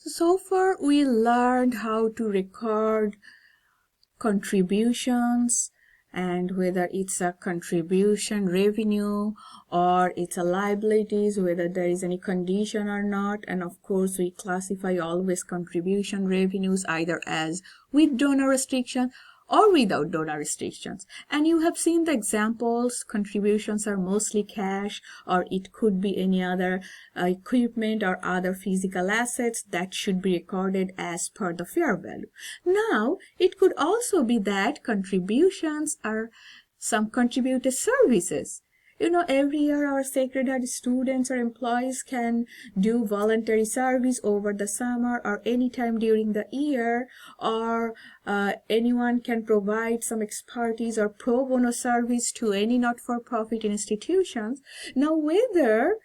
So far, we learned how to record contributions and whether it's a contribution revenue or it's a liabilities, whether there is any condition or not. And of course, we classify always contribution revenues either as with donor restriction or without donor restrictions. And you have seen the examples. Contributions are mostly cash, or it could be any other equipment or other physical assets that should be recorded as per the fair value. Now, it could also be that contributions are some contributed services. You know, every year our Sacred Heart students or employees can do voluntary service over the summer or any time during the year, or anyone can provide some expertise or pro bono service to any not-for-profit institutions. Now, whether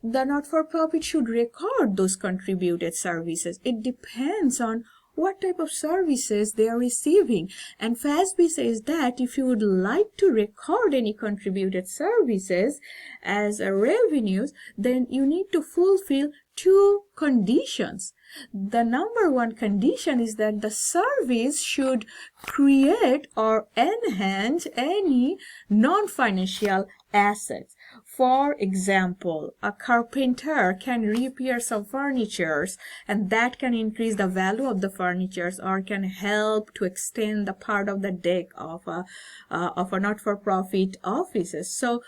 the not-for-profit should record those contributed services, it depends on what type of services they are receiving. And FASB says that if you would like to record any contributed services as revenues, then you need to fulfill two conditions. The number one condition is that the service should create or enhance any non-financial assets. For example, a carpenter can repair some furnitures, and that can increase the value of the furnitures or can help to extend the part of the deck of a not-for-profit offices. So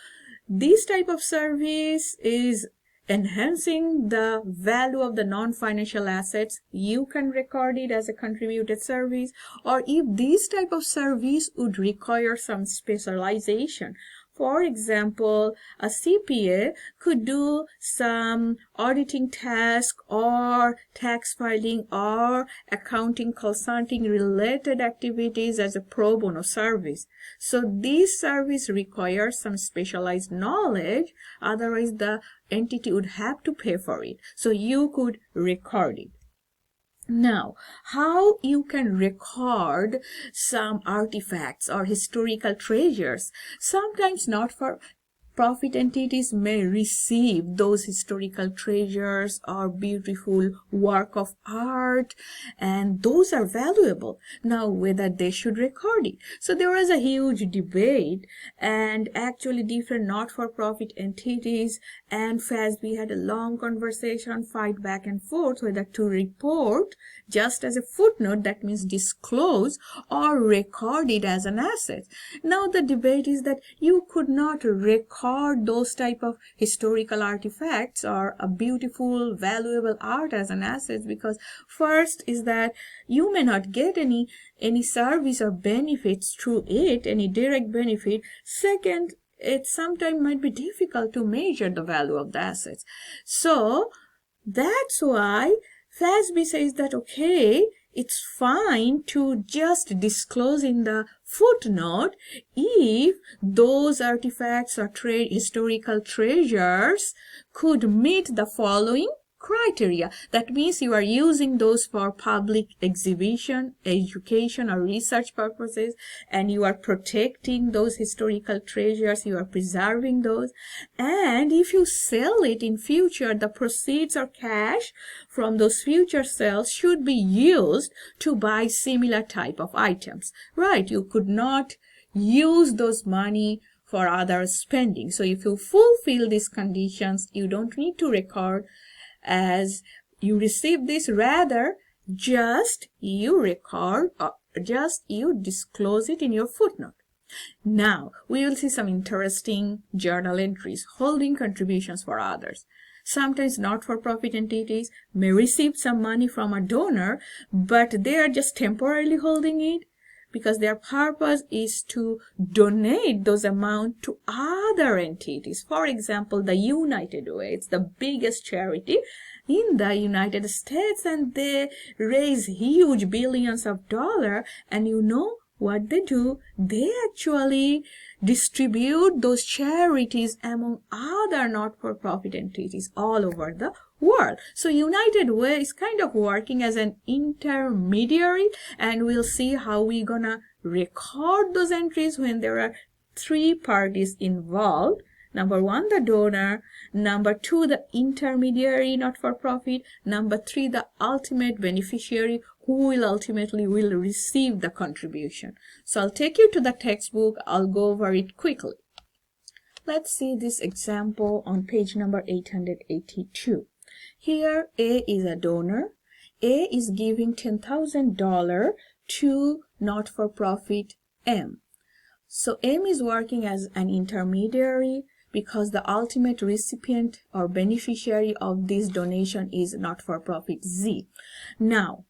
this type of service is enhancing the value of the non-financial assets. You can record it as a contributed service, or if this type of service would require some specialization. For example, a CPA could do some auditing task or tax filing or accounting consulting related activities as a pro bono service. So this service requires some specialized knowledge, otherwise the entity would have to pay for it. So you could record it. Now, how you can record some artifacts or historical treasures? Sometimes not-for-profit entities may receive those historical treasures or beautiful work of art, and those are valuable. Now, whether they should record it. So there was a huge debate, and actually different not-for-profit entities and FASB had a long conversation, fight back and forth whether to report just as a footnote, that means disclose, or record it as an asset. Now the debate is that you could not record those type of historical artifacts or a beautiful valuable art as an asset, because first is that you may not get any service or benefits through it, any direct benefit. Second, it sometimes might be difficult to measure the value of the assets. So that's why FASB says that, okay, it's fine to just disclose in the footnote if those artifacts or historical treasures could meet the following criteria. That means you are using those for public exhibition, education, or research purposes, and you are protecting those historical treasures, you are preserving those. And if you sell it in future, the proceeds or cash from those future sales should be used to buy similar type of items, right? You could not use those money for other spending. So if you fulfill these conditions, you don't need to record as you receive this, rather just you record or just you disclose it in your footnote. Now we will see some interesting journal entries holding contributions for others. Sometimes not-for-profit entities may receive some money from a donor, but they are just temporarily holding it because their purpose is to donate those amounts to other entities. For example, the United Way, it's the biggest charity in the United States, and they raise huge billions of dollars, and you know what they do? They actually distribute those charities among other not-for-profit entities all over the world. So United Way is kind of working as an intermediary, and we'll see how we're gonna record those entries when there are three parties involved. Number one, the donor. Number two, the intermediary not-for-profit. Number three, the ultimate beneficiary who will ultimately receive the contribution. So I'll take you to the textbook. I'll go over it quickly. Let's see this example on page number 882. Here, A is a donor. A is giving $10,000 to not-for-profit M. So M is working as an intermediary because the ultimate recipient or beneficiary of this donation is not-for-profit Z. Now,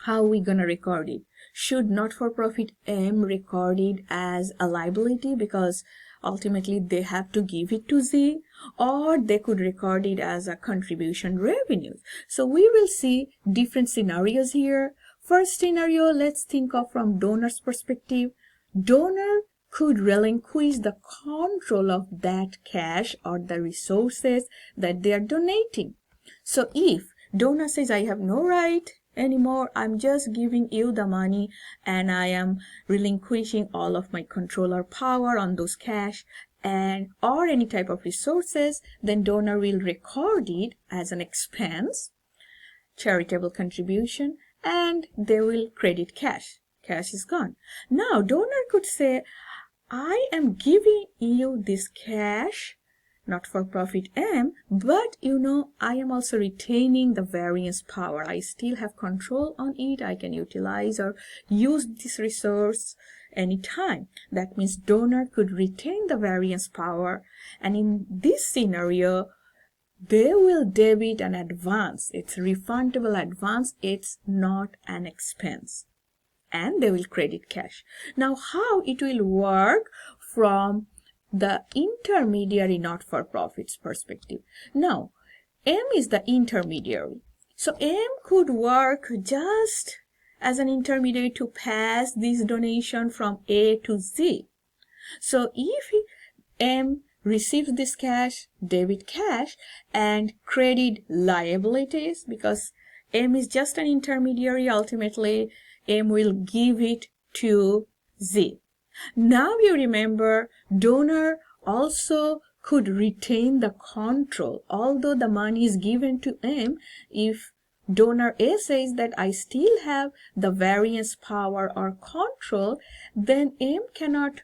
how are we going to record it? Should not-for-profit M record it as a liability because ultimately they have to give it to Z, or they could record it as a contribution revenue? So we will see different scenarios here. First scenario, let's think of from donor's perspective. Donor could relinquish the control of that cash or the resources that they are donating. So if donor says, I have no right anymore, I'm just giving you the money and I am relinquishing all of my control or power on those cash and or any type of resources, then donor will record it as an expense, charitable contribution, and they will credit cash. Cash is gone. Now donor could say, I am giving you this cash, not-for-profit M, but I am also retaining the variance power. I still have control on it. I can utilize or use this resource anytime. That means donor could retain the variance power, and in this scenario they will debit an advance. It's refundable advance. It's not an expense, and they will credit cash. Now how it will work from the intermediary not-for-profit's perspective. Now M is the intermediary, so M could work just as an intermediary to pass this donation from A to Z. So if M receives this cash, debit cash, and credit liabilities, because M is just an intermediary, ultimately M will give it to Z. Now you remember, donor also could retain the control. Although the money is given to M, if donor A says that I still have the variance power or control, then M cannot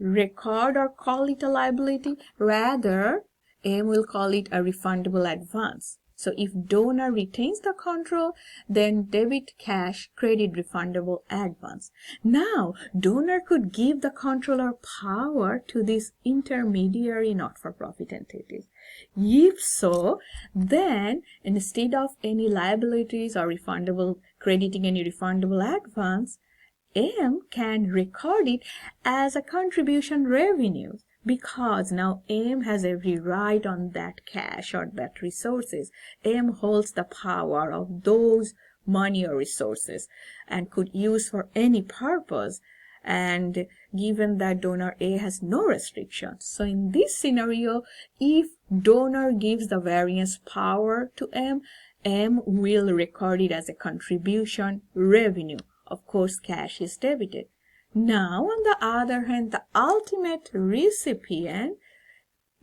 record or call it a liability. Rather, M will call it a refundable advance. So if donor retains the control, then debit cash, credit refundable advance. Now, donor could give the control or power to these intermediary not-for-profit entities. If so, then instead of any liabilities or refundable, crediting any refundable advance, M can record it as a contribution revenue, because now M has every right on that cash or that resources. M holds the power of those money or resources and could use for any purpose, and given that donor A has no restrictions. So in this scenario, if donor gives the variance power to M, M will record it as a contribution revenue. Of course, cash is debited. Now, on the other hand, the ultimate recipient,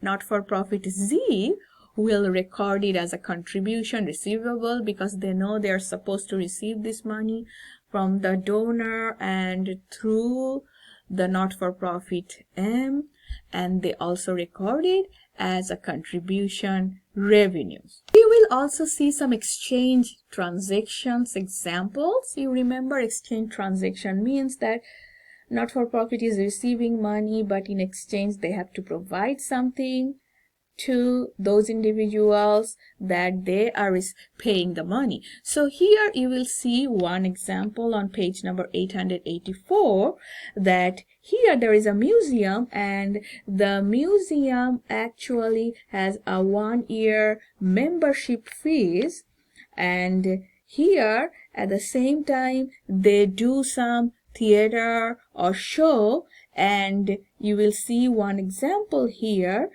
not-for-profit Z, will record it as a contribution receivable because they know they are supposed to receive this money from the donor and through the not-for-profit M, and they also record it as a contribution revenues. We will also see some exchange transactions examples. You remember, exchange transaction means that not-for-profit is receiving money, but in exchange they have to provide something to those individuals that they are paying the money. So here you will see one example on page number 884, that here there is a museum, and the museum actually has a 1-year membership fees, and here at the same time they do some theater or show, and you will see one example here.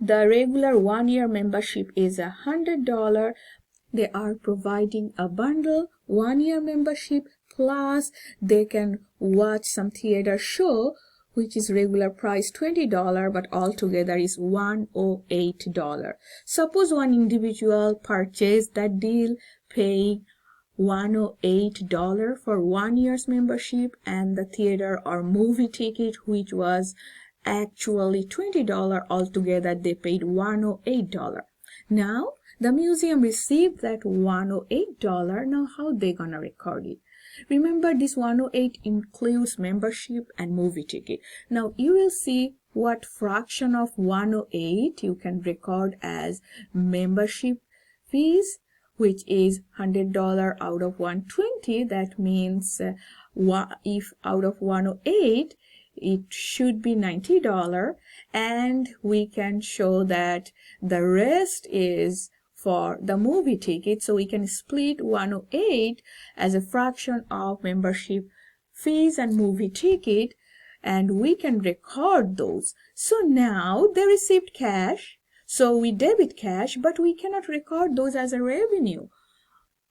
The regular 1-year membership is $100. They are providing a bundle, 1-year membership, plus they can watch some theater show which is regular price $20, but altogether is $108. Suppose one individual purchased that deal paying $108 for 1 year's membership, and the theater or movie ticket, which was actually $20 altogether, they paid $108. Now the museum received that $108. Now how they gonna record it? Remember, this 108 includes membership and movie ticket. Now you will see what fraction of 108 you can record as membership fees, which is $100 out of 120. That means if out of 108, it should be $90, and we can show that the rest is for the movie ticket. So we can split 108 as a fraction of membership fees and movie ticket, and we can record those. So now they received cash, so we debit cash, but we cannot record those as a revenue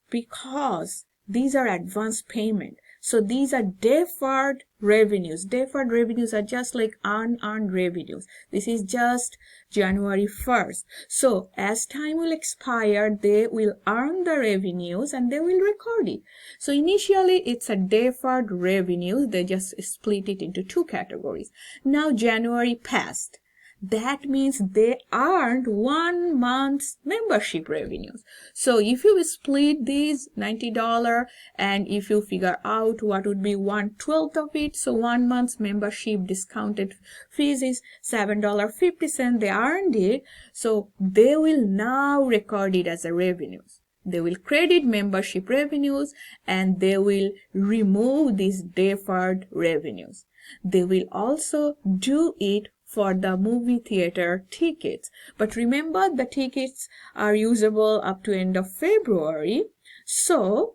because these are advance payment. So these are deferred revenues. Deferred revenues are just like unearned revenues. This is just January 1st. So as time will expire, they will earn the revenues and they will record it. So initially it's a deferred revenue. They just split it into two categories. Now January passed. That means they earned 1 month's membership revenues. So if you split these $90 and if you figure out what would be 1/12 of it, so 1 month's membership discounted fees is $7.50. They earned it, so they will now record it as a revenues. They will credit membership revenues and they will remove these deferred revenues. They will also do it for the movie theater tickets. But remember, the tickets are usable up to end of February. So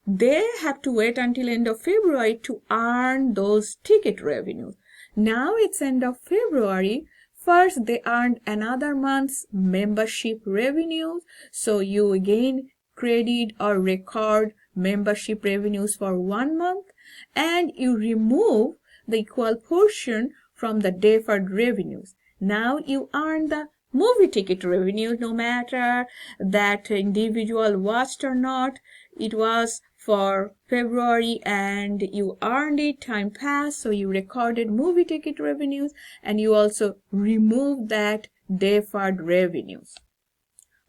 they have to wait until end of February to earn those ticket revenues. Now it's end of February. First, they earned another month's membership revenues. So you again credit or record membership revenues for 1 month, and you remove the equal portion from the deferred revenues. Now you earn the movie ticket revenue, no matter that individual watched or not. It was for February and you earned it, time passed, so you recorded movie ticket revenues and you also removed that deferred revenues.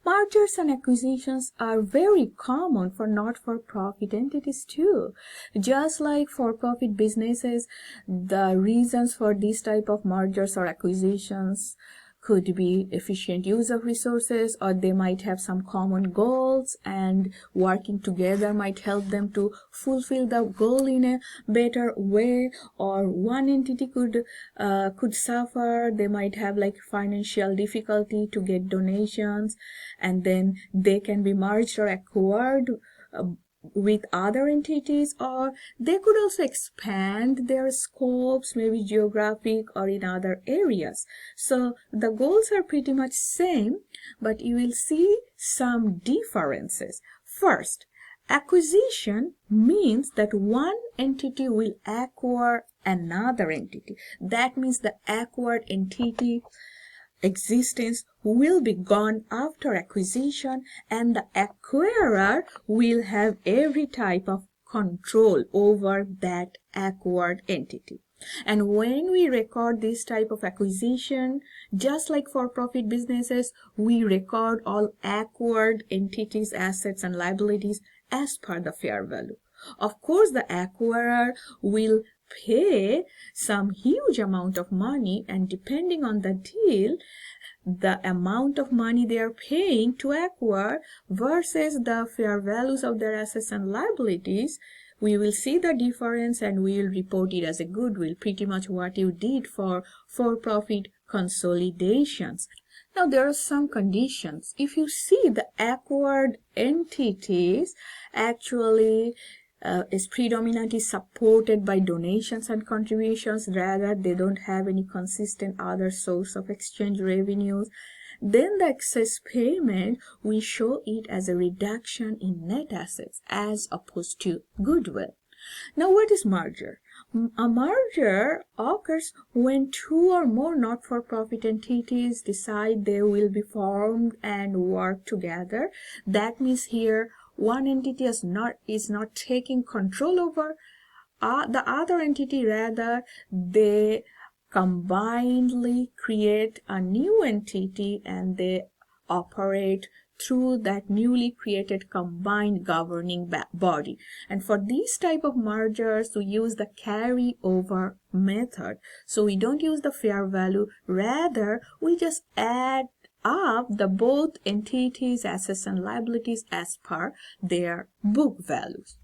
Mergers and acquisitions are very common for not-for-profit entities too. Just like for-profit businesses, the reasons for this type of mergers or acquisitions could be efficient use of resources, or they might have some common goals and working together might help them to fulfill the goal in a better way, or one entity could suffer. They might have like financial difficulty to get donations, and then they can be merged or acquired with other entities, or they could also expand their scopes, maybe geographic or in other areas. So the goals are pretty much same, but you will see some differences. First, acquisition means that one entity will acquire another entity. That means the acquired entity existence will be gone after acquisition, and the acquirer will have every type of control over that acquired entity. And when we record this type of acquisition, just like for-profit businesses, we record all acquired entities, assets, and liabilities as per the fair value. Of course, the acquirer will pay some huge amount of money, and depending on the deal, the amount of money they are paying to acquire versus the fair values of their assets and liabilities, we will see the difference and we will report it as a goodwill, pretty much what you did for for-profit consolidations. Now there are some conditions. If you see the acquired entities actually is predominantly supported by donations and contributions, rather they don't have any consistent other source of exchange revenues, then the excess payment, we show it as a reduction in net assets as opposed to goodwill. Now what is merger? A merger occurs when two or more not-for-profit entities decide they will be formed and work together. That means here one entity is not taking control over the other entity, rather they combinedly create a new entity and they operate through that newly created combined governing body. And for these type of mergers, we use the carryover method. So we don't use the fair value, rather we just add up the both entities' assets and liabilities as per their book values.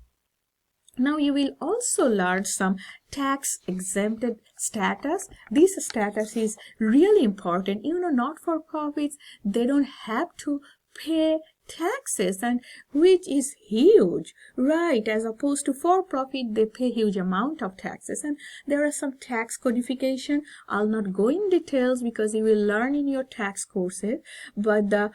Now you will also learn some tax exempted status. This status is really important. Not-for-profits, they don't have to pay taxes, and which is huge, right? As opposed to for-profit, they pay huge amount of taxes, and there are some tax codification. I'll not go in details because you will learn in your tax courses, but the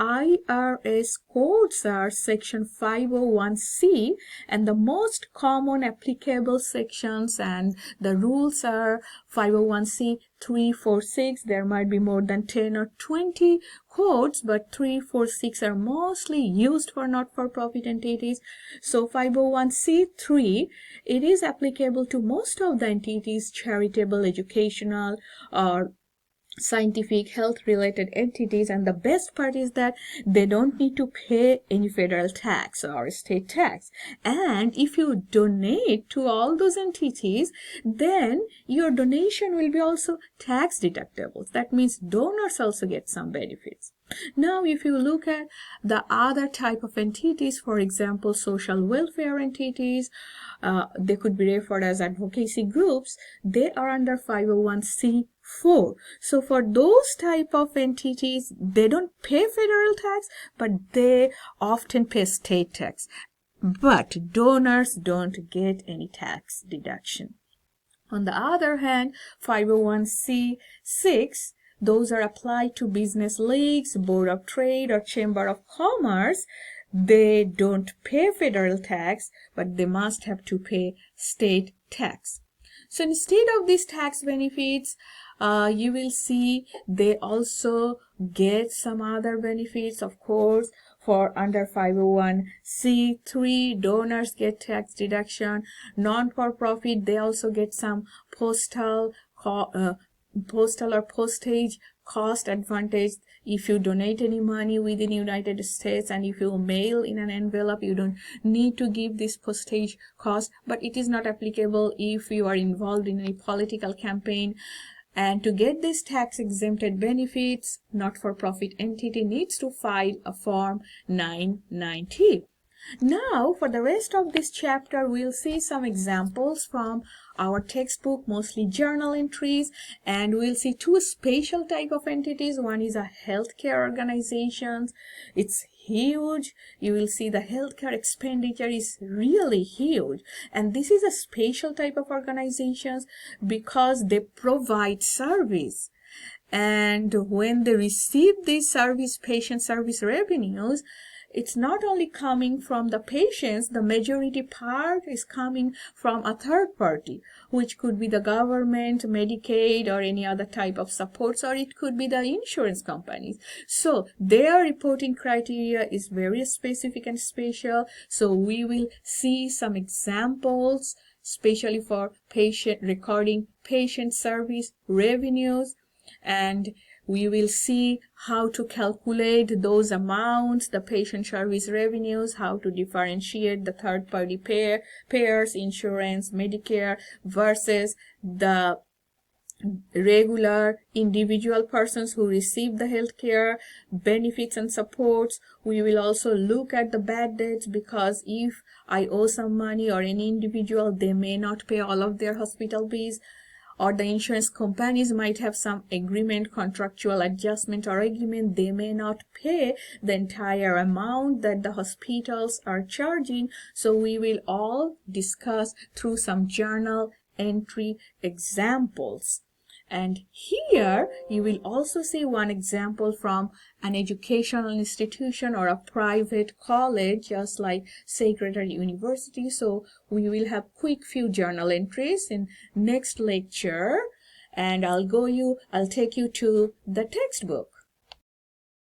IRS codes are section 501C, and the most common applicable sections and the rules are 501C 346. There might be more than 10 or 20 codes, but 346 are mostly used for not-for-profit entities. So 501C3, it is applicable to most of the entities, charitable, educational, or scientific, health related entities, and the best part is that they don't need to pay any federal tax or state tax. And if you donate to all those entities, then your donation will be also tax deductible. That means donors also get some benefits. Now if you look at the other type of entities, for example social welfare entities, they could be referred as advocacy groups. They are under 501c4. So for those type of entities, they don't pay federal tax, but they often pay state tax. But donors don't get any tax deduction. On the other hand, 501c6, those are applied to business leagues, board of trade, or chamber of commerce. They don't pay federal tax, but they must have to pay state tax. So instead of these tax benefits, you will see they also get some other benefits. Of course, for under 501c3, donors get tax deduction. Non-for-profit, they also get some postal or postage cost advantage. If you donate any money within United States and if you mail in an envelope, you don't need to give this postage cost, but it is not applicable if you are involved in a political campaign. And to get these tax exempted benefits, not-for-profit entity needs to file a Form 990. Now, for the rest of this chapter, we'll see some examples from our textbook, mostly journal entries, and we'll see two special type of entities. One is a healthcare organizations. It's huge. You will see the healthcare expenditure is really huge, and this is a special type of organizations because they provide service. And when they receive these patient service revenues, it's not only coming from the patients, the majority part is coming from a third party, which could be the government, Medicaid, or any other type of supports, or it could be the insurance companies. So their reporting criteria is very specific and special. So we will see some examples, especially for recording patient service revenues, and we will see how to calculate those amounts, the patient service revenues, how to differentiate the third-party payers, insurance, Medicare, versus the regular individual persons who receive the healthcare benefits and supports. We will also look at the bad debts, because if I owe some money or any individual, they may not pay all of their hospital bills, or the insurance companies might have some agreement, contractual adjustment or agreement. They may not pay the entire amount that the hospitals are charging. So we will all discuss through some journal entry examples. And here you will also see one example from an educational institution or a private college, just like Sacred Heart University. So we will have quick few journal entries in next lecture, and I'll take you to the textbook.